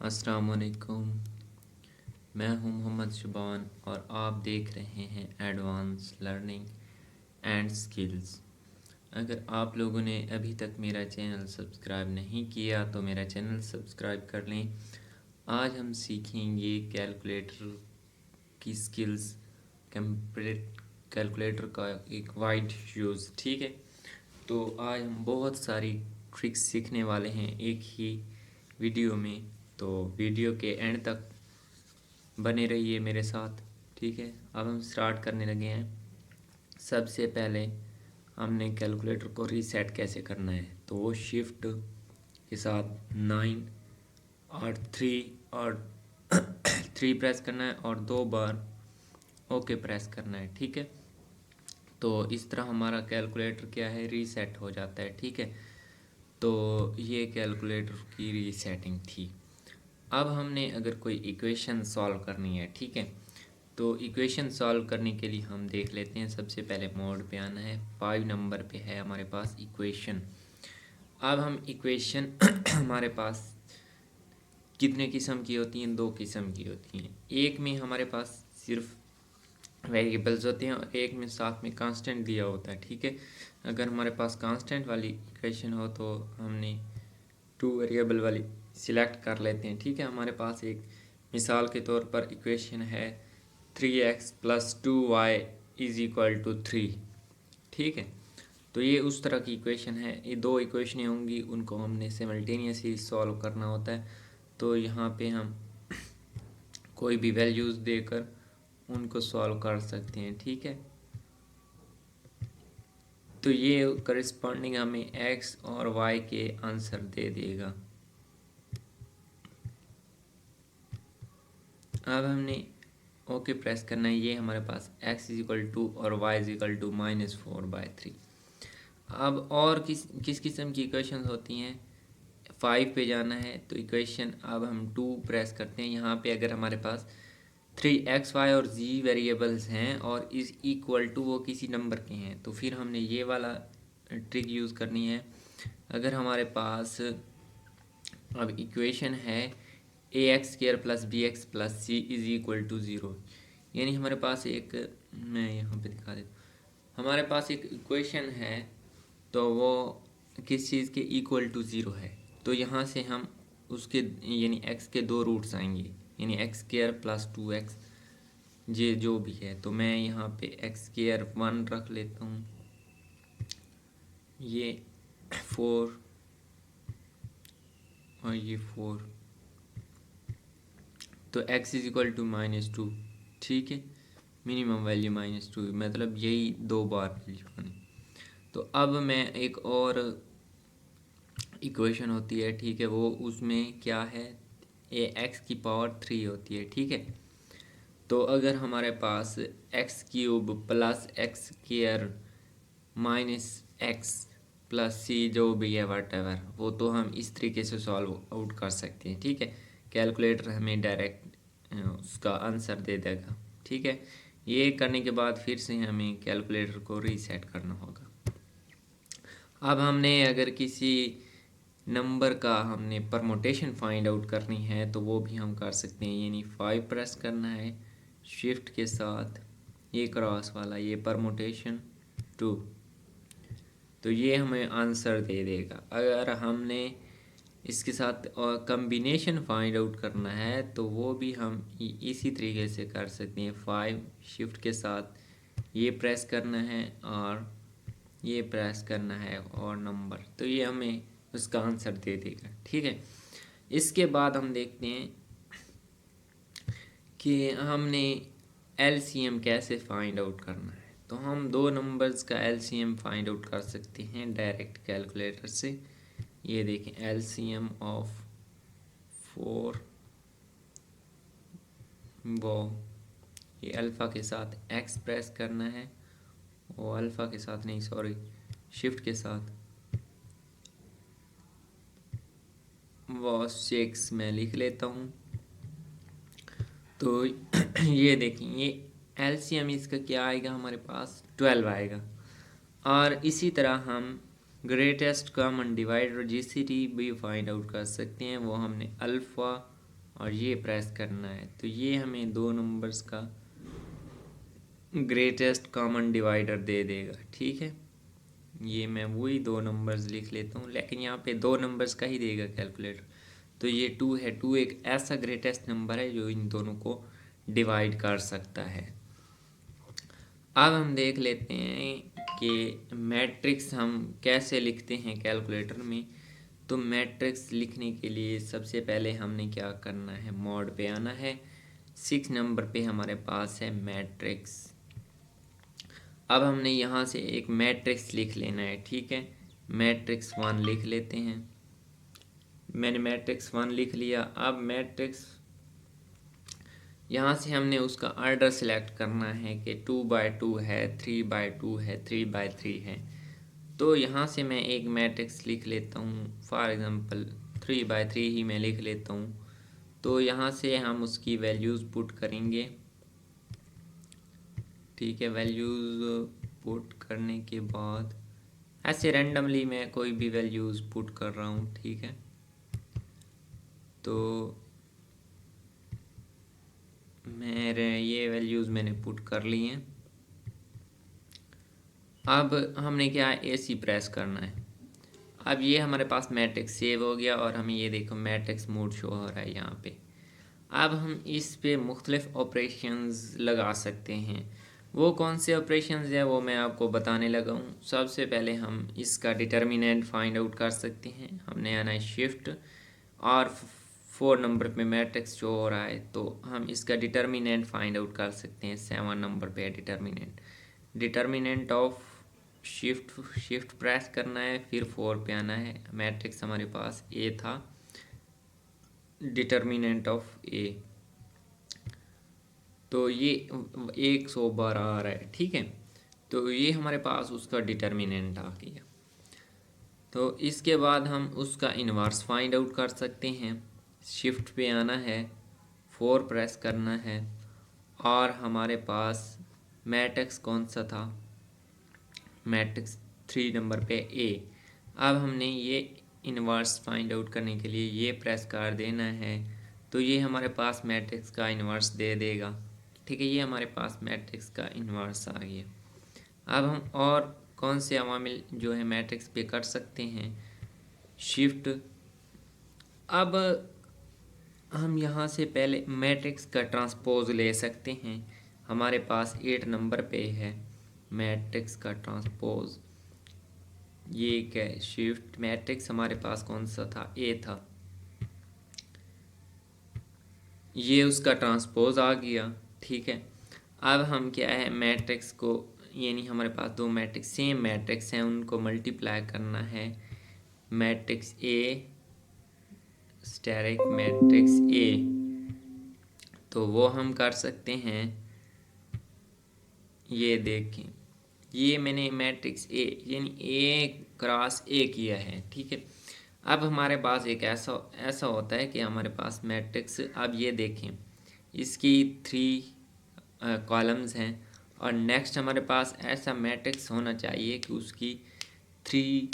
अस्सलाम वालेकुम। मैं हूं मोहम्मद शुबान और आप देख रहे हैं एडवांस लर्निंग एंड स्किल्स। अगर आप लोगों ने अभी तक मेरा चैनल सब्सक्राइब नहीं किया तो मेरा चैनल सब्सक्राइब कर लें। आज हम सीखेंगे कैलकुलेटर की स्किल्स, कैलकुलेटर का एक वाइड यूज़। ठीक है, तो आज हम बहुत सारी ट्रिक्स सीखने वाले हैं एक ही वीडियो में, तो वीडियो के एंड तक बने रहिए मेरे साथ। ठीक है, अब हम स्टार्ट करने लगे हैं। सबसे पहले हमने कैलकुलेटर को रीसेट कैसे करना है, तो वो शिफ्ट के साथ 9 और 3 और 3 प्रेस करना है और 2 बार ओके प्रेस करना है। ठीक है, तो इस तरह हमारा कैलकुलेटर क्या है, रीसेट हो जाता है। ठीक है, तो ये कैलकुलेटर की रीसेटिंग थी। अब हमने अगर कोई इक्वेशन सॉल्व करनी है, ठीक है, तो इक्वेशन सॉल्व करने के लिए हम देख लेते हैं। सबसे पहले मोड पे आना है, 5 नंबर पे है हमारे पास इक्वेशन। अब हम इक्वेशन हमारे पास कितने किस्म की होती हैं, 2 किस्म की होती हैं। एक में हमारे पास सिर्फ वेरिएबल्स होते हैं और एक में साथ में कांस्टेंट दिया होता है। ठीक है, अगर हमारे पास कांस्टेंट वाली इक्वेशन हो तो हमने 2 वेरिएबल वाली सिलेक्ट कर लेते हैं। ठीक है, हमारे पास एक मिसाल के तौर पर इक्वेशन है 3x + 2y = 3। ठीक है, तो ये उस तरह की इक्वेशन है। ये 2 इक्वेशनें होंगी, उनको हमने सिमल्टेनियसली सॉल्व करना होता है। तो यहाँ पे हम कोई भी वैल्यूज़ देकर उनको सॉल्व कर सकते हैं। ठीक है, तो ये करस्पॉन्डिंग हमें x और y के आंसर दे देगा। अब हमने ओके प्रेस करना है। ये हमारे पास x = और y = -4/3। अब और किस किस्म की इक्वेशन होती हैं, 5 पे जाना है तो इक्वेशन अब हम 2 प्रेस करते हैं। यहाँ पे अगर हमारे पास 3x y और z वेरिएबल्स हैं और इज इक्वल टू वो किसी नंबर के हैं, तो फिर हमने ये वाला ट्रिक यूज़ करनी है। अगर हमारे पास अब इक्वेशन है ax² + bx + c = 0, यानी हमारे पास एक, मैं यहाँ पे दिखा देता हूँ, हमारे पास एक इक्वेशन है तो वो किस चीज़ के = 0 है। तो यहाँ से हम उसके यानी x के 2 रूट्स आएंगे, यानी x² + 2x, ये जो भी है। तो मैं यहाँ पे x² 1 रख लेता हूँ, ये 4 और ये 4, तो x = -2। ठीक है, मिनिमम वैल्यू -2, मतलब यही 2 बार वैल्यू होनी। तो अब मैं एक और इक्वेशन होती है, ठीक है, वो उसमें क्या है, ax³ होती है। ठीक है, तो अगर हमारे पास x³ + x² -x + c जो भी है वटेवर, वो तो हम इस तरीके से सॉल्व आउट कर सकते हैं। ठीक है, कैलकुलेटर हमें डायरेक्ट उसका आंसर दे देगा। ठीक है, ये करने के बाद फिर से हमें कैलकुलेटर को रीसेट करना होगा। अब हमने अगर किसी नंबर का हमने परमोटेशन फाइंड आउट करनी है तो वो भी हम कर सकते हैं, यानी 5 प्रेस करना है शिफ्ट के साथ, ये क्रॉस वाला, ये परमोटेशन 2, तो ये हमें आंसर दे देगा। अगर हमने इसके साथ और कम्बिनेशन फाइंड आउट करना है तो वो भी हम इसी तरीके से कर सकते हैं। 5 शिफ्ट के साथ ये प्रेस करना है और ये प्रेस करना है और नंबर, तो ये हमें उसका आंसर दे देगा। ठीक है, इसके बाद हम देखते हैं कि हमने एलसीएम कैसे फाइंड आउट करना है। तो हम 2 नंबर्स का एलसीएम फाइंड आउट कर सकते हैं डायरेक्ट कैलकुलेटर से। ये देखें, एलसीएम ऑफ 4, वो ये अल्फ़ा के साथ एक्स प्रेस करना है, वो अल्फ़ा के साथ नहीं, सॉरी, शिफ्ट के साथ, वो 6 मैं लिख लेता हूँ। तो ये देखें, ये एलसीएम इसका क्या आएगा, हमारे पास 12 आएगा। और इसी तरह हम ग्रेटेस्ट कॉमन डिवाइडर जीसीडी भी फाइंड आउट कर सकते हैं। वो हमने अल्फ़ा और ये प्रेस करना है, तो ये हमें दो नंबर्स का ग्रेटेस्ट कॉमन डिवाइडर दे देगा। ठीक है, ये मैं वही दो नंबर्स लिख लेता हूँ, लेकिन यहाँ पे दो नंबर्स का ही देगा कैलकुलेटर। तो ये 2 है, 2 एक ऐसा ग्रेटेस्ट नंबर है जो इन दोनों को डिवाइड कर सकता है। अब हम देख लेते हैं कि मैट्रिक्स हम कैसे लिखते हैं कैलकुलेटर में। तो मैट्रिक्स लिखने के लिए सबसे पहले हमने क्या करना है, मॉड पे आना है। 6 नंबर पे हमारे पास है मैट्रिक्स। अब हमने यहाँ से एक मैट्रिक्स लिख लेना है। ठीक है, मैट्रिक्स 1 लिख लेते हैं। मैंने मैट्रिक्स 1 लिख लिया। अब मैट्रिक्स यहाँ से हमने उसका ऑर्डर सेलेक्ट करना है कि 2/2 है, 3/2 है, 3/3 है। तो यहाँ से मैं एक मैट्रिक्स लिख लेता हूँ, फॉर एग्ज़ाम्पल 3/3 ही मैं लिख लेता हूँ। तो यहाँ से हम उसकी वैल्यूज़ पुट करेंगे। ठीक है, वैल्यूज़ पुट करने के बाद ऐसे रैंडमली मैं कोई भी वैल्यूज़ पुट कर रहा हूँ। ठीक है, तो मेरे ये वैल्यूज़ मैंने पुट कर ली हैं। अब हमने क्या है, AC प्रेस करना है। अब ये हमारे पास मैट्रिक्स सेव हो गया और हमें ये देखो मैट्रिक्स मोड शो हो रहा है यहाँ पे। अब हम इस पे मुख्तलिफ ऑपरेशंस लगा सकते हैं। वो कौन से ऑपरेशंस है वो मैं आपको बताने लगा हूँ। सबसे पहले हम इसका डिटर्मिनेंट फाइंड आउट कर सकते हैं। हमने आना है शिफ्ट और 4 नंबर पे मैट्रिक्स शो हो रहा है, तो हम इसका डिटर्मिनेंट फाइंड आउट कर सकते हैं। 7 नंबर पे है डिटर्मिनेंट ऑफ शिफ्ट प्रेस करना है, फिर 4 पे आना है। मैट्रिक्स हमारे पास ए था, डिटर्मिनेंट ऑफ ए, तो ये 112 आ रहा है। ठीक है, तो ये हमारे पास उसका डिटर्मिनेंट आ गया। तो इसके बाद हम उसका इन्वर्स फाइंड आउट कर सकते हैं। शिफ्ट पे आना है, 4 प्रेस करना है और हमारे पास मैट्रिक्स कौन सा था, मैट्रिक्स 3 नंबर पे ए। अब हमने ये इन्वर्स फाइंड आउट करने के लिए ये प्रेस कर देना है, तो ये हमारे पास मैट्रिक्स का इन्वर्स दे देगा। ठीक है, ये हमारे पास मैट्रिक्स का इन्वर्स आ गया। अब हम और कौन से अवामिल जो है मैट्रिक्स पे कर सकते हैं, शिफ्ट। अब हम यहाँ से पहले मैट्रिक्स का ट्रांसपोज ले सकते हैं। हमारे पास 8 नंबर पे है मैट्रिक्स का ट्रांसपोज। ये क्या है, शिफ्ट मैट्रिक्स हमारे पास कौन सा था, ए था, ये उसका ट्रांसपोज आ गया। ठीक है, अब हम क्या है मैट्रिक्स को, यानी हमारे पास दो मैट्रिक्स सेम मैट्रिक्स हैं, उनको मल्टीप्लाई करना है। Matrix A asterisk matrix A, तो वो हम कर सकते हैं। ये देखें, ये मैंने मैट्रिक्स ए यानी ए क्रॉस ए किया है। ठीक है, अब हमारे पास एक ऐसा होता है कि हमारे पास मैट्रिक्स, अब ये देखें इसकी 3 कॉलम्स हैं और नेक्स्ट हमारे पास ऐसा मैट्रिक्स होना चाहिए कि उसकी 3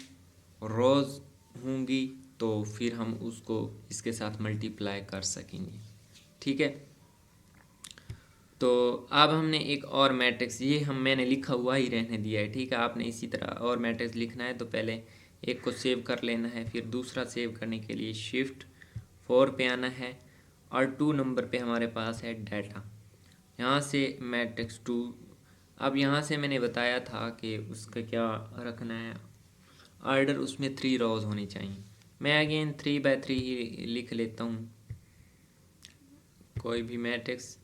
रोज़ होंगी, तो फिर हम उसको इसके साथ मल्टीप्लाई कर सकेंगे। ठीक है, तो अब हमने एक और मैट्रिक्स, ये मैंने लिखा हुआ ही रहने दिया है। ठीक है, आपने इसी तरह और मैट्रिक्स लिखना है तो पहले एक को सेव कर लेना है, फिर दूसरा सेव करने के लिए शिफ्ट 4 पे आना है और 2 नंबर पे हमारे पास है डाटा। यहाँ से मैट्रिक्स 2, अब यहाँ से मैंने बताया था कि उसका क्या रखना है ऑर्डर, उसमें 3 रोज़ होनी चाहिए। मैं अगेन 3/3 ही लिख लेता हूँ, कोई भी मैट्रिक्स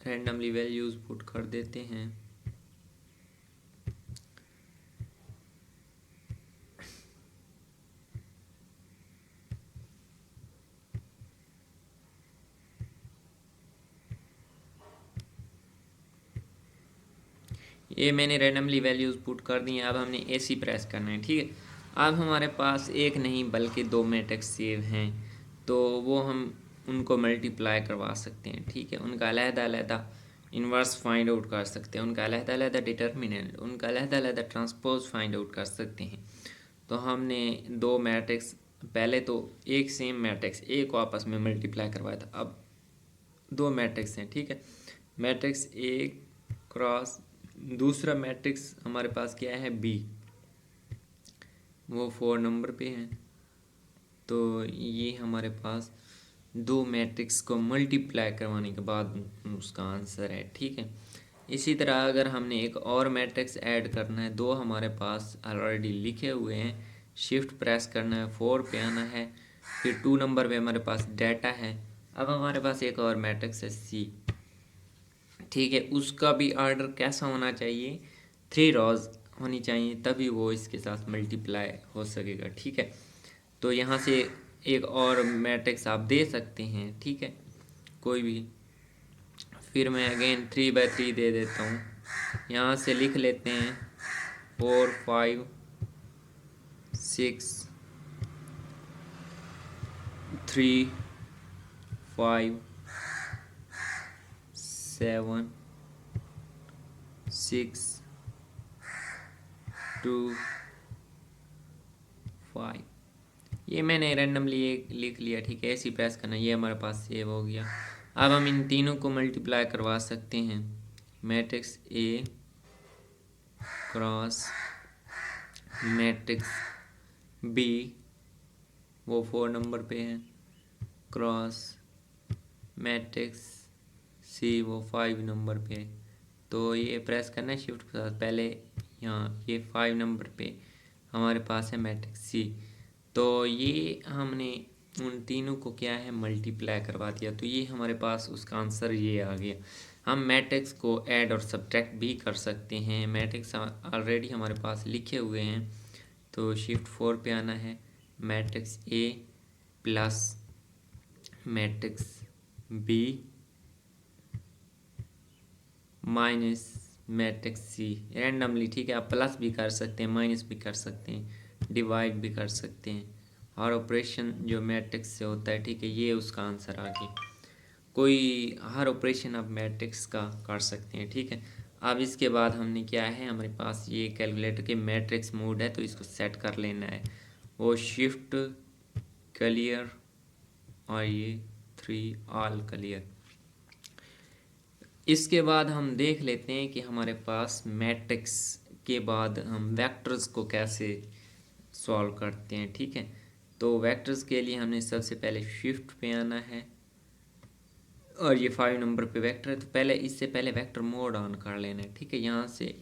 रैंडमली वैल्यूज़ पुट कर देते हैं। ये मैंने रैंडमली वैल्यूज़ पुट कर दी हैं। अब हमने AC प्रेस करना है। ठीक है, अब हमारे पास एक नहीं बल्कि 2 मैट्रिक्स सेव हैं, तो वो हम उनको मल्टीप्लाई करवा सकते हैं। ठीक है, उनका अलग-अलग इन्वर्स फाइंड आउट कर सकते हैं, उनका अलग-अलग डिटर्मिनेंट, उनका अलग-अलग ट्रांसपोज फाइंड आउट कर सकते हैं। तो हमने 2 मैट्रिक्स पहले तो एक सेम मैट्रिक्स ए को आपस में मल्टीप्लाई करवाया था, अब दो मैट्रिक्स हैं, ठीक है। मैट्रिक्स ए क्रॉस दूसरा मैट्रिक्स हमारे पास क्या है बी, वो 4 नंबर पे है। तो ये हमारे पास दो मैट्रिक्स को मल्टीप्लाई करवाने के बाद उसका आंसर है, ठीक है। इसी तरह अगर हमने एक और मैट्रिक्स ऐड करना है, दो हमारे पास ऑलरेडी लिखे हुए हैं, शिफ्ट प्रेस करना है, 4 पे आना है, फिर 2 नंबर पे हमारे पास डाटा है। अब हमारे पास एक और मैट्रिक्स है सी, ठीक है। उसका भी ऑर्डर कैसा होना चाहिए, 3 रॉज होनी चाहिए, तभी वो इसके साथ मल्टीप्लाई हो सकेगा, ठीक है। तो यहाँ से एक और मैट्रिक्स आप दे सकते हैं, ठीक है, कोई भी। फिर मैं अगेन 3/3 दे देता हूँ, यहाँ से लिख लेते हैं 4 5 6 3 5 7 6 2 5। ये मैंने रैंडमली लिख लिया, ठीक है। ऐसे ही प्रेस करना, ये हमारे पास सेव हो गया। अब हम इन तीनों को मल्टीप्लाई करवा सकते हैं, matrix A cross matrix B, वो 4 नंबर पे है, क्रॉस मैट्रिक्स सी, वो 5 नंबर पे है। तो ये प्रेस करना है शिफ्ट के साथ, पहले यहाँ ये 5 नंबर पे हमारे पास है मैट्रिक्स सी। तो ये हमने उन तीनों को क्या है मल्टीप्लाई करवा दिया, तो ये हमारे पास उसका आंसर ये आ गया। हम मैट्रिक्स को ऐड और सब्ट्रैक्ट भी कर सकते हैं, मैट्रिक्स ऑलरेडी हमारे पास लिखे हुए हैं। तो शिफ्ट 4 पे आना है, matrix A plus matrix B minus matrix C, randomly, ठीक है। आप प्लस भी कर सकते हैं, माइनस भी कर सकते हैं, डिवाइड भी कर सकते हैं, हर ऑपरेशन जो मैट्रिक्स से होता है, ठीक है, ये उसका आंसर आ गया। कोई हर ऑपरेशन आप मैट्रिक्स का कर सकते हैं, ठीक है। अब इसके बाद हमने क्या है, हमारे पास ये कैलकुलेटर के मैट्रिक्स मोड है, तो इसको सेट कर लेना है, वो शिफ्ट क्लियर और ये 3 ऑल क्लियर। इसके बाद हम देख लेते हैं कि हमारे पास मैट्रिक्स के बाद हम वेक्टर्स को कैसे सॉल्व करते हैं, ठीक है। तो वेक्टर्स के लिए हमने सबसे पहले शिफ्ट पे आना है, और ये 5 नंबर पे वेक्टर है, तो पहले इससे पहले वेक्टर मोड ऑन कर लेना है, ठीक है। यहाँ से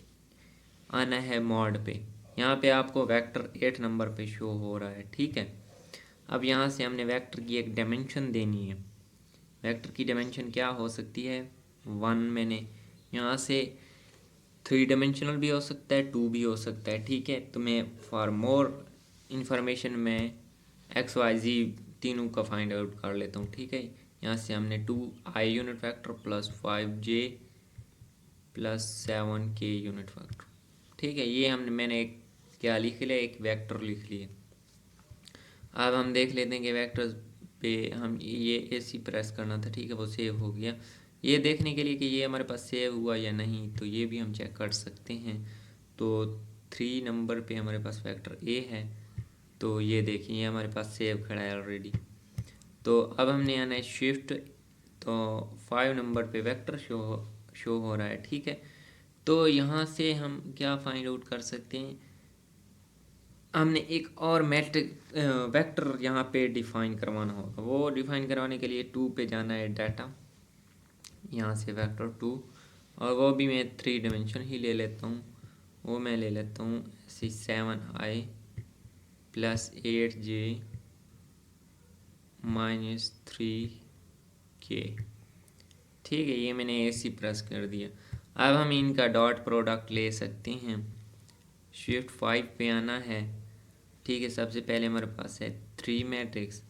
आना है मोड पे, यहाँ पे आपको वेक्टर 8 नंबर पे शो हो रहा है, ठीक है। अब यहाँ से हमने वेक्टर की एक डायमेंशन देनी है। वेक्टर की डायमेंशन क्या हो सकती है, 1। मैंने यहाँ से 3 डायमेंशनल भी हो सकता है, 2 भी हो सकता है, ठीक है। तो मैं फॉर मोर इंफॉर्मेशन में XYZ तीनों का फाइंड आउट कर लेता हूँ, ठीक है। यहाँ से हमने 2i unit vector plus 5j plus 7k unit vector, ठीक है। ये मैंने एक क्या लिख लिया, एक वेक्टर लिख लिया। अब हम देख लेते हैं कि वेक्टर्स पे हम ये ऐसी प्रेस करना था, ठीक है, वो सेव हो गया। ये देखने के लिए कि ये हमारे पास सेव हुआ या नहीं, तो ये भी हम चेक कर सकते हैं। तो 3 नंबर पे हमारे पास वेक्टर ए है, तो ये देखिए ये हमारे पास सेव खड़ा है ऑलरेडी। तो अब हमने आना है शिफ्ट, तो 5 नंबर पे वेक्टर शो हो रहा है, ठीक है। तो यहाँ से हम क्या फाइंड आउट कर सकते हैं, हमने एक और मैट्रिक वेक्टर यहाँ पे डिफाइन करवाना होगा। वो डिफाइन करवाने के लिए 2 पे जाना है, डाटा, यहाँ से वेक्टर 2, और वो भी मैं 3 डायमेंशन ही ले लेता हूँ। वो मैं ले लेता हूँ 7i plus 8j minus 3k, ठीक है। ये मैंने ऐसी प्रेस कर दिया। अब हम इनका डॉट प्रोडक्ट ले सकते हैं, शिफ्ट 5 पे आना है, ठीक है। सबसे पहले हमारे पास है 3 मैट्रिक्स,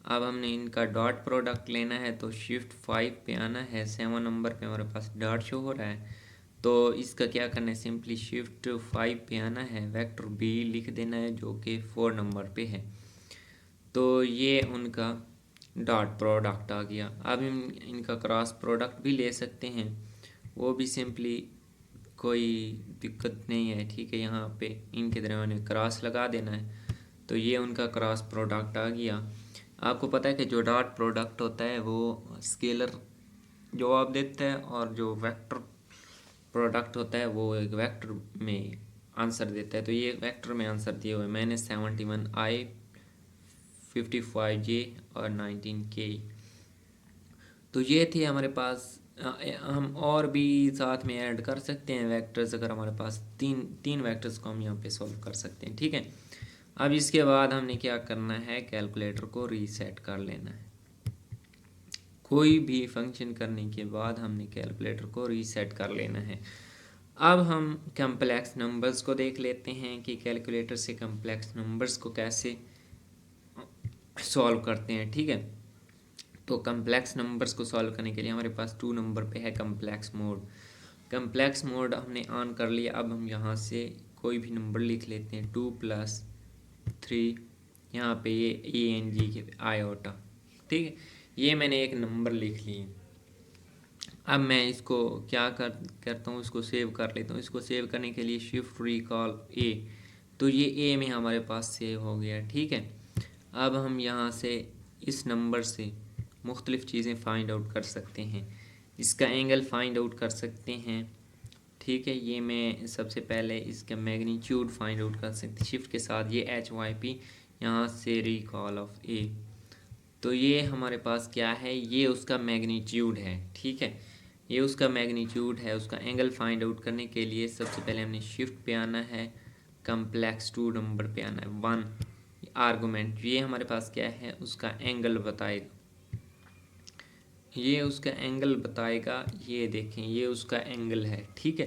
अब हमने इनका डॉट प्रोडक्ट लेना है, तो शिफ्ट 5 पे आना है, 7 नंबर पे हमारे पास डॉट शो हो रहा है। तो इसका क्या करना है, सिंपली शिफ्ट 5 पे आना है, वेक्टर बी लिख देना है जो कि 4 नंबर पे है। तो ये उनका डॉट प्रोडक्ट आ गया। अब इनका क्रॉस प्रोडक्ट भी ले सकते हैं, वो भी सिंपली कोई दिक्कत नहीं है, ठीक है। यहाँ पे इनके दरमियान में क्रॉस लगा देना है, तो ये उनका क्रॉस प्रोडक्ट आ गया। आपको पता है कि जो डॉट प्रोडक्ट होता है वो स्केलर जवाब देता है और जो वेक्टर प्रोडक्ट होता है वो एक वेक्टर में आंसर देता है। तो ये वेक्टर में आंसर दिए हुए मैंने 71i 55j और 19k। तो ये थे हमारे पास। हम और भी साथ में ऐड कर सकते हैं वेक्टर्स। अगर हमारे पास तीन वेक्टर्स को हम यहाँ पे सॉल्व कर सकते हैं, ठीक है। अब इसके बाद हमने क्या करना है, कैलकुलेटर को रीसेट कर लेना है। कोई भी फंक्शन करने के बाद हमने कैलकुलेटर को रीसेट कर लेना है। अब हम कम्प्लेक्स नंबर्स को देख लेते हैं कि कैलकुलेटर से कम्प्लेक्स नंबर्स को कैसे सॉल्व करते हैं, ठीक है। तो कम्प्लेक्स नंबर्स को सॉल्व करने के लिए हमारे पास 2 नंबर पे है कम्प्लेक्स मोड। कम्प्लेक्स मोड हमने ऑन कर लिया। अब हम यहाँ से कोई भी नंबर लिख लेते हैं 2 + 3, यहाँ पे ये ANG के आयोटा, ठीक है। ये मैंने एक नंबर लिख लिया। अब मैं इसको क्या करता हूँ, इसको सेव कर लेता हूँ। इसको सेव करने के लिए शिफ्ट रिकॉल ए, तो ये ए में हमारे पास सेव हो गया, ठीक है। अब हम यहाँ से इस नंबर से मुख्तलिफ़ चीज़ें फाइंड आउट कर सकते हैं। इसका एंगल फाइंड आउट कर सकते हैं, ठीक है। ये मैं सबसे पहले इसका मैग्नीट्यूड फाइंड आउट कर सकते शिफ्ट के साथ। ये HYP, यहाँ से रिकॉल ऑफ ए, तो ये हमारे पास क्या है, ये उसका मैग्नीट्यूड है, ठीक है। ये उसका मैग्नीट्यूड है। उसका एंगल फाइंड आउट करने के लिए सबसे पहले हमने शिफ्ट पे आना है, कम्प्लेक्स 2 नंबर पे आना है 1 आर्गूमेंट। ये हमारे पास क्या है, उसका एंगल बताएगा। ये उसका एंगल बताएगा, ये देखें ये उसका एंगल है, ठीक है।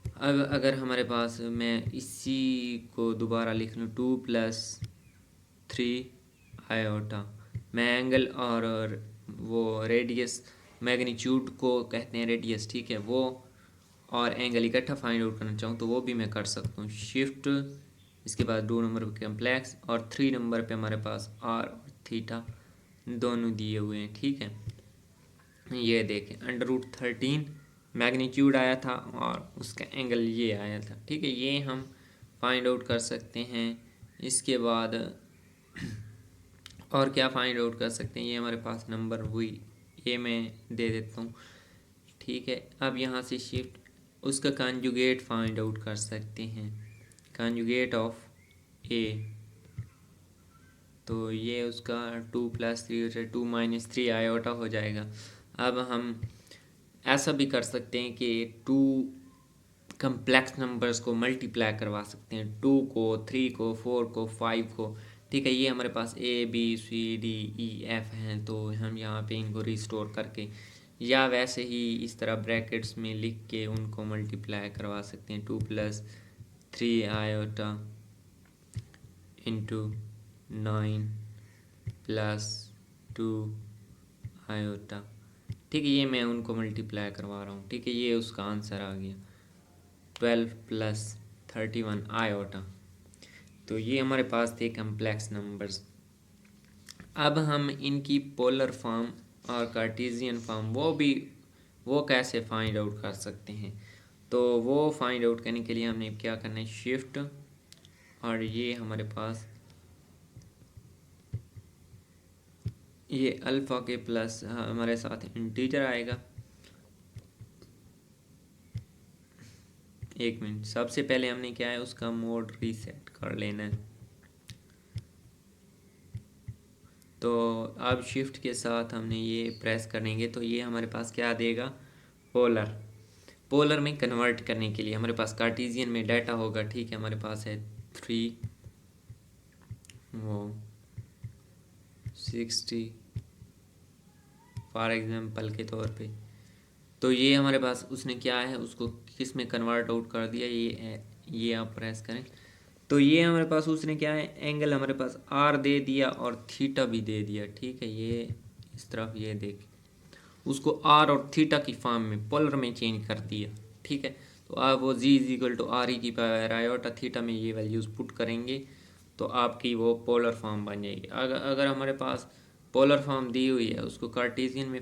अब अगर हमारे पास, मैं इसी को दोबारा लिख लूँ 2 + 3 आयोटा, मैं एंगल और वो रेडियस, मैग्नीट्यूड को कहते हैं रेडियस, ठीक है। वो और एंगल इकट्ठा फाइंड आउट करना चाहूँ तो वो भी मैं कर सकता हूँ। शिफ्ट, इसके बाद 2 नंबर पे कम्प्लेक्स और 3 नंबर पे हमारे पास आर और थीटा दोनों दिए हुए हैं, ठीक है। ये देखें √13 मैग्नीट्यूड आया था और उसका एंगल ये आया था, ठीक है। ये हम फाइंड आउट कर सकते हैं। इसके बाद और क्या फाइंड आउट कर सकते हैं, ये हमारे पास नंबर हुई, ये मैं दे देता हूँ, ठीक है। अब यहाँ से शिफ्ट, उसका कॉन्जुगेट फाइंड आउट कर सकते हैं, कॉन्जुगेट ऑफ ए। तो ये उसका 2 + 3 2 - 3 आयोटा हो जाएगा। अब हम ऐसा भी कर सकते हैं कि 2 कम्प्लेक्स नंबर्स को मल्टीप्लाई करवा सकते हैं, 2 को, 3 को, 4 को, 5 को, ठीक है। ये हमारे पास ABCDEF हैं, तो हम यहाँ पे इनको रिस्टोर करके या वैसे ही इस तरह ब्रैकेट्स में लिख के उनको मल्टीप्लाई करवा सकते हैं। 2 + 3 आयोटा इंटू 9 + 2 आयोटा, ठीक है। ये मैं उनको मल्टीप्लाई करवा रहा हूँ, ठीक है। ये उसका आंसर आ गया 12 + 31 आयोटा। तो ये हमारे पास थे कम्प्लेक्स नंबर्स। अब हम इनकी पोलर फॉर्म और कार्टेशियन फॉर्म वो कैसे फाइंड आउट कर सकते हैं। तो वो फाइंड आउट करने के लिए हमने क्या करना है, शिफ्ट, और ये हमारे पास ये अल्फ़ा के प्लस हमारे साथ इंटीजर आएगा। एक मिनट, सबसे पहले हमने क्या है, उसका मोड रीसेट कर लेना है। तो अब शिफ्ट के साथ हमने ये प्रेस करेंगे तो ये हमारे पास क्या देगा, पोलर में कन्वर्ट करने के लिए हमारे पास कार्टेशियन में डाटा होगा, ठीक है। हमारे पास है 3 वो 60 फॉर एग्जांपल के तौर पे। तो ये हमारे पास उसने क्या है, उसको किस में कन्वर्ट आउट कर दिया, ये आप प्रेस करें तो ये हमारे पास उसने क्या है, एंगल हमारे पास आर दे दिया और थीटा भी दे दिया, ठीक है। ये इस तरफ ये देख, उसको आर और थीटा की फॉर्म में पोलर में चेंज कर दिया, ठीक है। तो आप वो g = आयोटा थीटा में ये वैल्यूज़ पुट करेंगे तो आपकी वो पोलर फॉर्म बन जाएगी। अगर हमारे पास पोलर फॉर्म दी हुई है, उसको कार्टेशियन में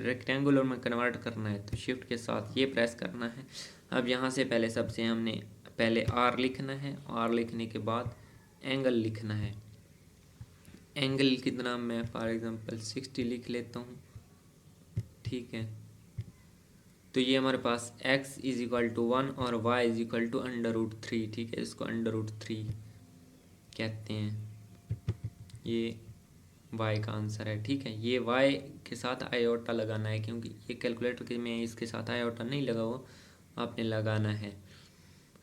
रेक्टेंगुलर में कन्वर्ट करना है तो शिफ्ट के साथ ये प्रेस करना है। अब यहाँ से पहले सबसे हमने पहले आर लिखना है, आर लिखने के बाद एंगल लिखना है। एंगल कितना, मैं फॉर एग्जांपल 60 लिख लेता हूँ, ठीक है। तो ये हमारे पास x इज इक्वल टू 1 और y इज इक्वल टू √3, ठीक है। इसको √3 कहते हैं, ये y का आंसर है, ठीक है। ये y के साथ आयोटा लगाना है, क्योंकि ये कैलकुलेटर के में इसके साथ आयोटा नहीं लगा हुआ, आपने लगाना है।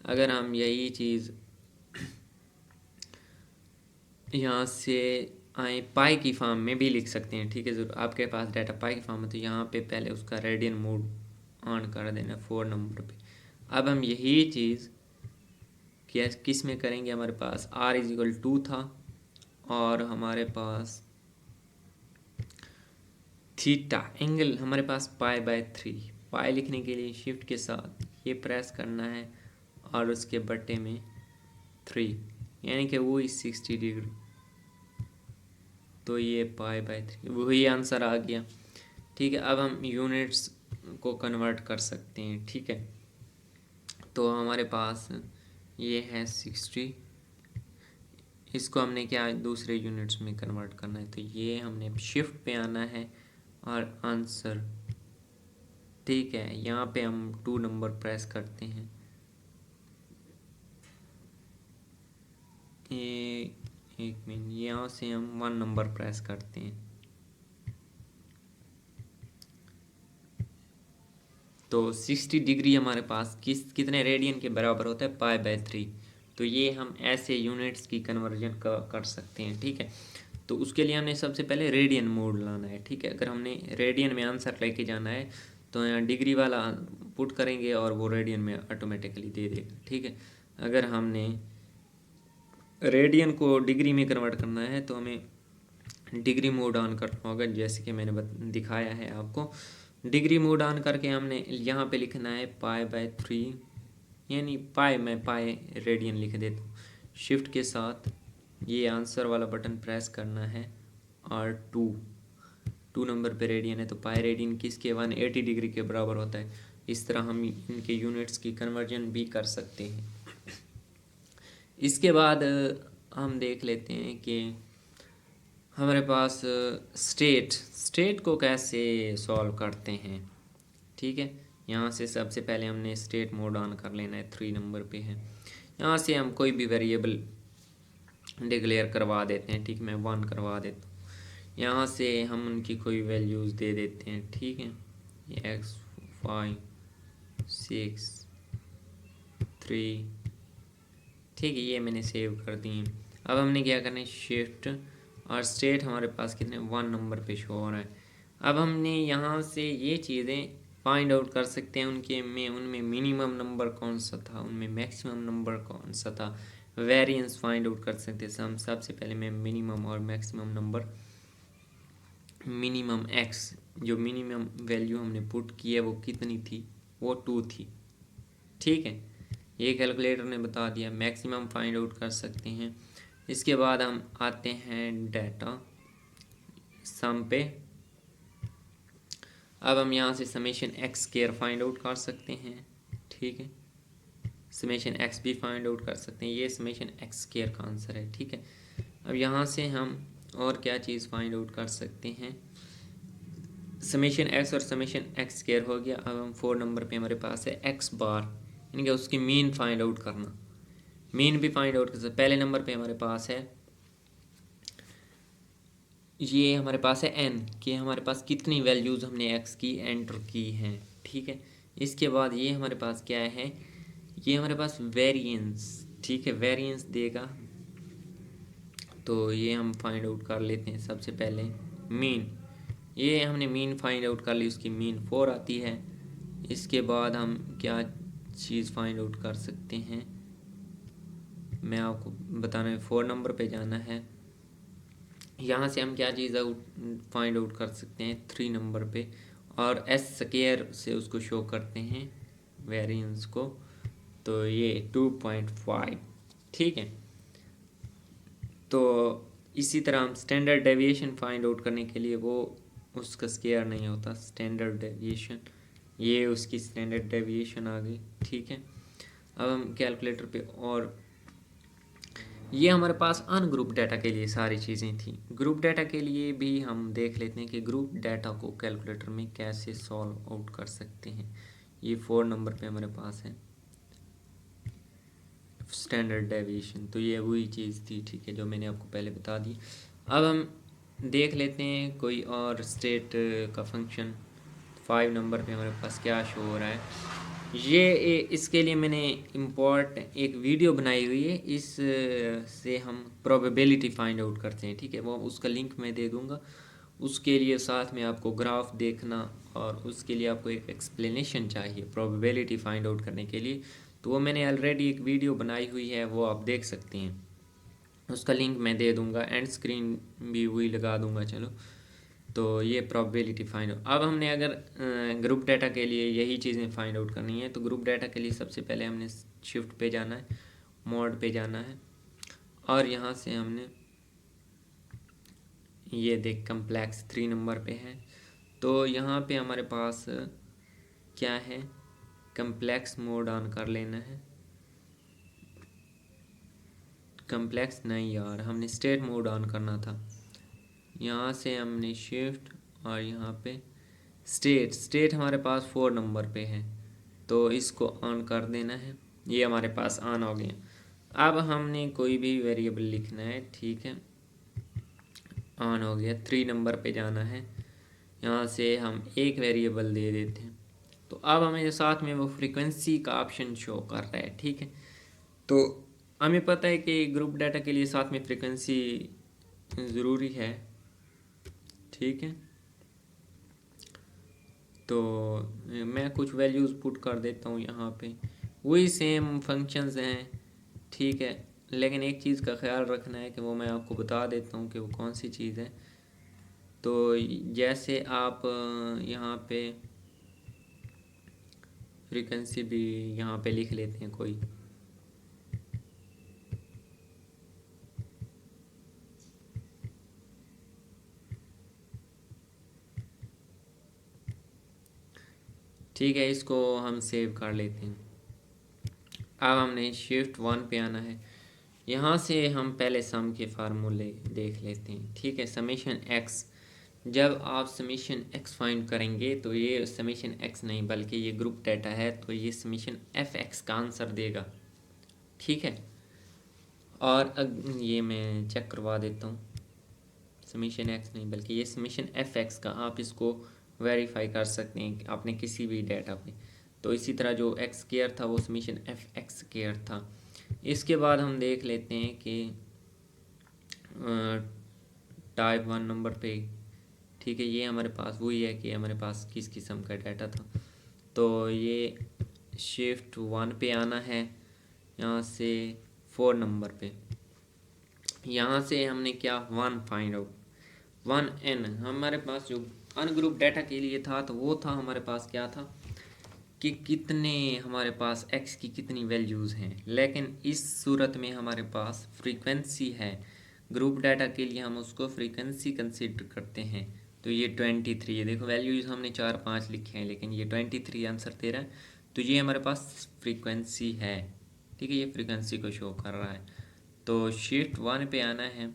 अगर हम यही चीज़ यहाँ से आए पाई की फॉर्म में भी लिख सकते हैं, ठीक है। ज़रूर आपके पास डाटा पाई की फॉर्म है तो यहाँ पे पहले उसका रेडियन मोड ऑन कर देना 4 नंबर पे। अब हम यही चीज़ किस में करेंगे, हमारे पास r इज इक्वल 2 था और हमारे पास थीटा एंगल हमारे पास π/3। पाई लिखने के लिए शिफ्ट के साथ ये प्रेस करना है और उसके बट्टे में 3, यानी कि वो 60 डिग्री। तो ये π/3 वही आंसर आ गया, ठीक है। अब हम यूनिट्स को कन्वर्ट कर सकते हैं, ठीक है। तो हमारे पास ये है 60, इसको हमने क्या दूसरे यूनिट्स में कन्वर्ट करना है, तो ये हमने शिफ्ट पे आना है और आंसर, ठीक है। यहाँ पे हम 2 नंबर प्रेस करते हैं, ये एक मिनट, यहाँ से हम 1 नंबर प्रेस करते हैं। तो 60 डिग्री हमारे पास कितने रेडियन के बराबर होता है, π/3। तो ये हम ऐसे यूनिट्स की कन्वर्जन कर सकते हैं, ठीक है। तो उसके लिए हमने सबसे पहले रेडियन मोड लाना है, ठीक है। अगर हमने रेडियन में आंसर लेके जाना है तो यहाँ डिग्री वाला पुट करेंगे और वो रेडियन में ऑटोमेटिकली दे देगा, ठीक है। अगर हमने रेडियन को डिग्री में कन्वर्ट करना है तो हमें डिग्री मोड ऑन करना होगा, जैसे कि मैंने दिखाया है आपको। डिग्री मोड ऑन करके हमने यहाँ पे लिखना है π/3, यानी मैं पाई रेडियन लिख देता हूँ। शिफ्ट के साथ ये आंसर वाला बटन प्रेस करना है और 2 नंबर पे रेडियन है तो पाई रेडियन किसके 180 डिग्री के बराबर होता है। इस तरह हम इनके यूनिट्स की कन्वर्जन भी कर सकते हैं। इसके बाद हम देख लेते हैं कि हमारे पास स्टेट को कैसे सॉल्व करते हैं, ठीक है। यहाँ से सबसे पहले हमने स्टेट मोड ऑन कर लेना है, 3 नंबर पे है। यहाँ से हम कोई भी वेरिएबल डिक्लेयर करवा देते हैं, ठीक। मैं 1 करवा देता हूँ। यहाँ से हम उनकी कोई वैल्यूज़ दे देते हैं, ठीक है। x 5 6 3, ठीक है। ये मैंने सेव कर दी। अब हमने क्या करना है, शिफ्ट और स्टेट हमारे पास कितने 1 नंबर पे शो हो रहा है। अब हमने यहाँ से ये चीज़ें फाइंड आउट कर सकते हैं उनमें मिनिमम नंबर कौन सा था, उनमें मैक्सिमम नंबर कौन सा था, वेरिएंस फाइंड आउट कर सकते हैं। हम सबसे पहले मैं मिनिमम और मैक्सिमम नंबर, मिनिमम x जो मिनिमम वैल्यू हमने पुट की है वो कितनी थी, वो 2 थी, ठीक है। ये कैलकुलेटर ने बता दिया। मैक्सिमम फाइंड आउट कर सकते हैं। इसके बाद हम आते हैं डाटा सम पे। अब हम यहाँ से summation x square find out कर सकते हैं, ठीक है। समेशन एक्स भी फाइंड आउट कर सकते हैं, ये समेशन एक्स स्क्वायर का आंसर है, ठीक है। अब यहाँ से हम और क्या चीज़ फाइंड आउट कर सकते हैं, समेशन एक्स और समेशन एक्स स्क्वायर हो गया। अब हम 4 नंबर पे हमारे पास है एक्स बार, यानी कि उसकी मीन फाइंड आउट करना। मीन भी फाइंड आउट कर सकते। पहले नंबर पे हमारे पास है ये, हमारे पास है n, कि हमारे पास कितनी वैल्यूज़ हमने x की एंटर की हैं, ठीक है। इसके बाद ये हमारे पास क्या है, ये हमारे पास वेरिएंस, ठीक है, वेरिएंस देगा। तो ये हम फाइंड आउट कर लेते हैं। सबसे पहले मीन, ये हमने मीन फाइंड आउट कर ली, उसकी मीन 4 आती है। इसके बाद हम क्या चीज़ फाइंड आउट कर सकते हैं, मैं आपको बताना है। 4 नंबर पे जाना है। यहाँ से हम क्या चीज़ फाइंड आउट कर सकते हैं 3 नंबर पे, और एस स्क्वायर से उसको शो करते हैं वेरिएंस को। तो ये 2.5, ठीक है। तो इसी तरह हम स्टैंडर्ड डेविएशन फाइंड आउट करने के लिए, वो उसका स्क्वायर नहीं होता, स्टैंडर्ड डेविएशन, ये उसकी स्टैंडर्ड डेविएशन आ गई, ठीक है। अब हम कैलकुलेटर पे और ये हमारे पास अनग्रुप डाटा के लिए सारी चीज़ें थी। ग्रुप डाटा के लिए भी हम देख लेते हैं कि ग्रुप डाटा को कैलकुलेटर में कैसे सॉल्व आउट कर सकते हैं। ये 4 नंबर पे हमारे पास है स्टैंडर्ड डेविएशन, तो ये वही चीज़ थी, ठीक है, जो मैंने आपको पहले बता दी। अब हम देख लेते हैं कोई और स्टेट का फंक्शन। 5 नंबर पे हमारे पास क्या शो हो रहा है, इसके लिए मैंने इम्पोर्ट एक वीडियो बनाई हुई है। इस से हम प्रोबेबिलिटी फाइंड आउट करते हैं, ठीक है, वो उसका लिंक मैं दे दूँगा। उसके लिए साथ में आपको ग्राफ देखना और उसके लिए आपको एक एक्सप्लेनेशन चाहिए प्रोबेबिलिटी फाइंड आउट करने के लिए, तो वो मैंने ऑलरेडी एक वीडियो बनाई हुई है, वो आप देख सकते हैं। उसका लिंक मैं दे दूँगा, एंड स्क्रीन भी वही लगा दूँगा। चलो, तो ये प्रोबेबिलिटी फाइंड आउट। अब हमने अगर ग्रुप डाटा के लिए यही चीज़ें फाइंड आउट करनी है, तो ग्रुप डाटा के लिए सबसे पहले हमने शिफ्ट पे जाना है, मोड पे जाना है, और यहाँ से हमने ये देख कम्प्लेक्स 3 नंबर पे है। तो यहाँ पे हमारे पास क्या है, कम्प्लेक्स मोड ऑन कर लेना है। कम्प्लेक्स नहीं यार, हमने स्टेट मोड ऑन करना था। यहाँ से हमने शिफ्ट और यहाँ पे स्टेट हमारे पास 4 नंबर पे है, तो इसको ऑन कर देना है। ये हमारे पास ऑन हो गया। अब हमने कोई भी वेरिएबल लिखना है, ठीक है, ऑन हो गया। 3 नंबर पे जाना है, यहाँ से हम एक वेरिएबल दे देते हैं। तो अब हमें साथ में वो फ्रीक्वेंसी का ऑप्शन शो कर रहा है, ठीक है। तो हमें पता है कि ग्रुप डाटा के लिए साथ में फ्रीक्वेंसी ज़रूरी है, ठीक है। तो मैं कुछ वैल्यूज़ पुट कर देता हूँ यहाँ पे, वही सेम फंक्शंस हैं, ठीक है, लेकिन एक चीज़ का ख्याल रखना है कि वो मैं आपको बता देता हूँ कि वो कौन सी चीज़ है। तो जैसे आप यहाँ पे फ्रीक्वेंसी भी यहाँ पे लिख लेते हैं कोई, ठीक है, इसको हम सेव कर लेते हैं। अब हमने शिफ्ट 1 पे आना है, यहाँ से हम पहले सम के फार्मूले देख लेते हैं, ठीक है। समेशन एक्स, जब आप समेशन एक्स फाइंड करेंगे तो ये समेशन एक्स नहीं बल्कि ये ग्रुप डाटा है, तो ये समेशन एफ एक्स का आंसर देगा, ठीक है। और ये मैं चेक करवा देता हूँ, समेशन एक्स नहीं बल्कि ये समेशन एफ एक्स का, आप इसको वेरीफाई कर सकते हैं आपने किसी भी डाटा पे। तो इसी तरह जो एक्स स्क्वायर था वो समेशन एफ एक्स स्क्वायर था। इसके बाद हम देख लेते हैं कि टाइप 1 नंबर पे, ठीक है, ये हमारे पास वही है कि हमारे पास किस किस्म का डाटा था। तो ये शिफ्ट 1 पे आना है, यहाँ से 4 नंबर पे, यहाँ से हमने क्या 1 फाइंड आउट, 1n हमारे पास जो अनग्रुप डाटा के लिए था, तो वो था हमारे पास क्या था कि कितने हमारे पास x की कितनी वैल्यूज़ हैं, लेकिन इस सूरत में हमारे पास फ्रीक्वेंसी है। ग्रुप डाटा के लिए हम उसको फ्रीक्वेंसी कंसीडर करते हैं। तो ये 23 है, देखो वैल्यूज़ हमने 4 5 लिखे हैं, लेकिन ये 23 आंसर दे रहा है, तो ये हमारे पास फ्रीक्वेंसी है, ठीक है, ये फ्रीक्वेंसी को शो कर रहा है। तो शिफ्ट 1 पे आना है,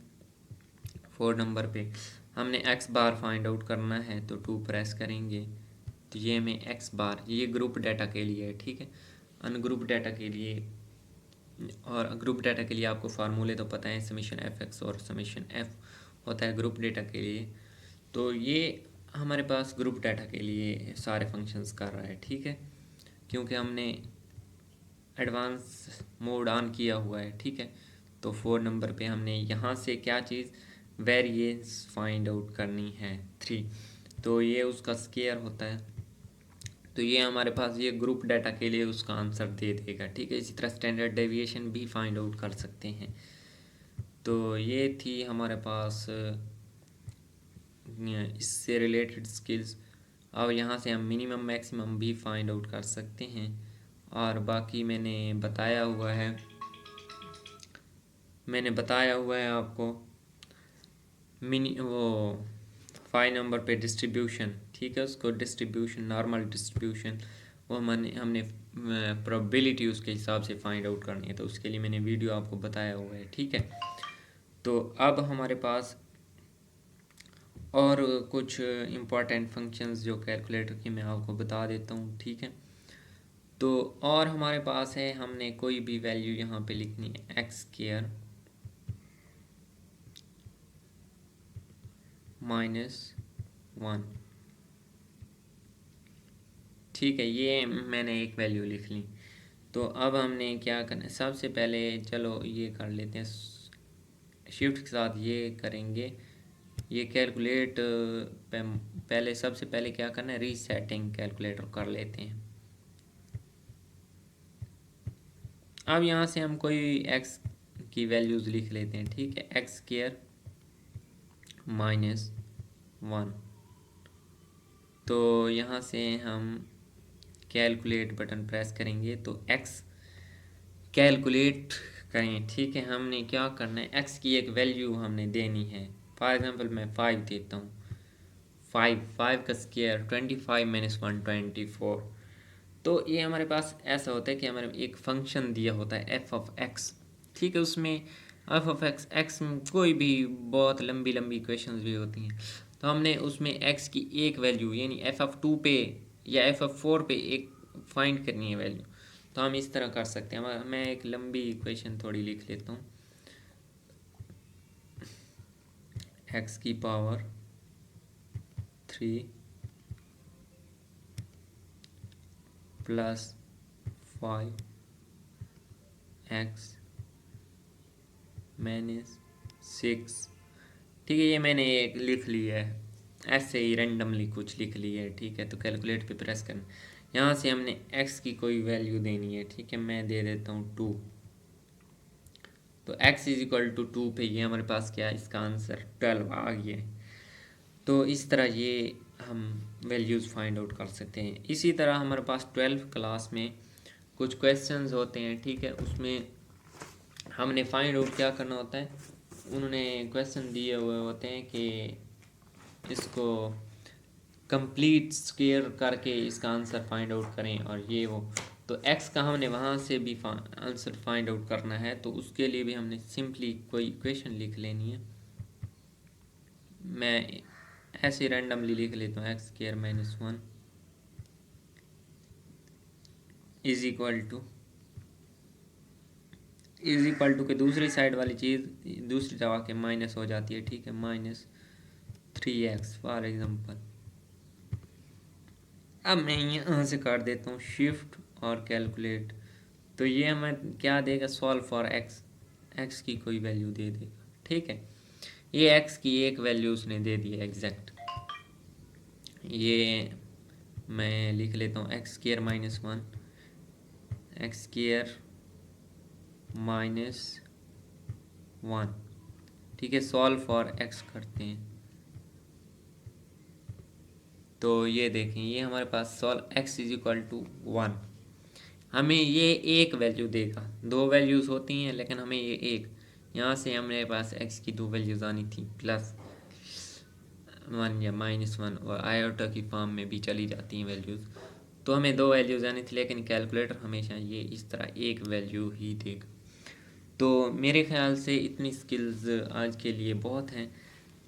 4 नंबर पे हमने एक्स बार फाइंड आउट करना है, तो 2 प्रेस करेंगे, तो ये हमें एक्स बार, ये ग्रुप डाटा के लिए है, ठीक है। अनग्रुप डाटा के लिए और ग्रुप डाटा के लिए आपको फार्मूले तो पता है, समेशन एफ एक्स और समेशन एफ होता है ग्रुप डाटा के लिए। तो ये हमारे पास ग्रुप डाटा के लिए सारे फंक्शंस कर रहा है, ठीक है, क्योंकि हमने एडवांस मोड ऑन किया हुआ है, ठीक है। तो 4 नंबर पे हमने यहाँ से क्या चीज़ वेरिएंस फाइंड आउट करनी है 3, तो ये उसका स्क्वायर होता है। तो ये हमारे पास ये ग्रुप डाटा के लिए उसका आंसर दे देगा, ठीक है। इसी तरह स्टैंडर्ड डेविएशन भी फाइंड आउट कर सकते हैं। तो ये थी हमारे पास इससे रिलेटेड स्किल्स। अब यहाँ से हम मिनिमम मैक्सिमम भी फाइंड आउट कर सकते हैं, और बाकी मैंने बताया हुआ है आपको मिनी वो 5 नंबर पे डिस्ट्रीब्यूशन, ठीक है, उसको डिस्ट्रीब्यूशन नॉर्मल डिस्ट्रीब्यूशन वो हमने प्रोबेबिलिटी उसके हिसाब से फाइंड आउट करनी है, तो उसके लिए मैंने वीडियो आपको बताया हुआ है, ठीक है। तो अब हमारे पास और कुछ इम्पॉर्टेंट फंक्शंस जो कैलकुलेटर की मैं आपको बता देता हूँ, ठीक है। तो और हमारे पास है, हमने कोई भी वैल्यू यहाँ पे लिखनी है एक्स स्क्वायर -1, ठीक है। ये मैंने एक वैल्यू लिख ली। तो अब हमने क्या करना है, सबसे पहले चलो ये कर लेते हैं, शिफ्ट के साथ ये करेंगे, ये कैलकुलेट पहले सबसे पहले क्या करना है, रीसेटिंग कैलकुलेटर कर लेते हैं। अब यहाँ से हम कोई एक्स की वैल्यूज़ लिख लेते हैं, ठीक है। एक्स स्क्वायर -1, तो यहाँ से हम कैलकुलेट बटन प्रेस करेंगे तो एक्स कैलकुलेट करें, ठीक है। हमने क्या करना है, एक्स की एक वैल्यू हमने देनी है। फॉर एग्जांपल मैं 5 देता हूँ, 5 का स्क्वायर 25 - 1 24। तो ये हमारे पास ऐसा होता है कि हमारे एक फंक्शन दिया होता है एफ ऑफ एक्स, ठीक है। उसमें एफ ऑफ एक्स, एक्स में कोई भी बहुत लंबी लंबी इक्वेशंस भी होती हैं, तो हमने उसमें एक्स की एक वैल्यू यानी एफ ऑफ 2 पे या एफ ऑफ 4 पे एक फाइंड करनी है वैल्यू। तो हम इस तरह कर सकते हैं। मैं एक लंबी इक्वेशन थोड़ी लिख लेता हूँ, एक्स की पावर 3 + 5 x -6, ठीक है। ये मैंने एक लिख लिया है, ऐसे ही रैंडमली कुछ लिख लिया है, ठीक है। तो कैलकुलेट पे प्रेस करना, यहाँ से हमने x की कोई वैल्यू देनी है, ठीक है। मैं दे देता हूँ 2, तो x = 2 पे ये हमारे पास क्या है, इसका आंसर 12 आ गया है। तो इस तरह ये हम वैल्यूज़ फाइंड आउट कर सकते हैं। इसी तरह हमारे पास 12th क्लास में कुछ क्वेश्चंस होते हैं, ठीक है। उसमें हमने फाइंड आउट क्या करना होता है, उन्होंने क्वेश्चन दिए हुए होते हैं कि इसको कंप्लीट स्क्वायर करके इसका आंसर फाइंड आउट करें और ये वो। तो x का हमने वहाँ से भी आंसर फाइंड आउट करना है, तो उसके लिए भी हमने सिंपली कोई इक्वेशन लिख लेनी है। मैं ऐसे रैंडमली लिख लेता हूँ, x² - 1 इज इक्वल टू के दूसरी साइड वाली चीज़ दूसरी जगह के माइनस हो जाती है, ठीक है। -3x for example. अब मैं यहाँ से कर देता हूँ शिफ्ट और कैलकुलेट, तो ये हमें क्या देगा, सॉल्व फॉर एक्स की कोई वैल्यू दे देगा, ठीक है। ये एक्स की एक वैल्यू उसने दे दी है एग्जैक्ट। ये मैं लिख लेता हूँ x² - 1 x² -1, ठीक है। सॉल्व फॉर x करते हैं, तो ये देखें, ये हमारे पास सॉल्व x = 1, हमें ये एक वैल्यू देगा। दो वैल्यूज़ होती हैं लेकिन हमें ये एक, यहाँ से हमारे पास x की दो वैल्यूज़ आनी थी, +1 या -1, और आयोटा की फॉर्म में भी चली जाती हैं वैल्यूज़। तो हमें दो वैल्यूज़ आनी थी, लेकिन कैलकुलेटर हमेशा ये इस तरह एक वैल्यू ही देगा। तो मेरे ख्याल से इतनी स्किल्स आज के लिए बहुत हैं।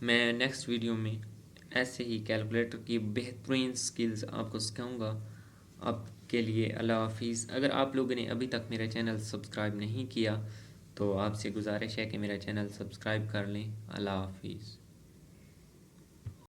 मैं नेक्स्ट वीडियो में ऐसे ही कैलकुलेटर की बेहतरीन स्किल्स आपको सिखाऊंगा। आपके लिए अल्लाह हाफिज़। अगर आप लोगों ने अभी तक मेरा चैनल सब्सक्राइब नहीं किया तो आपसे गुजारिश है कि मेरा चैनल सब्सक्राइब कर लें। अल्लाह हाफिज़।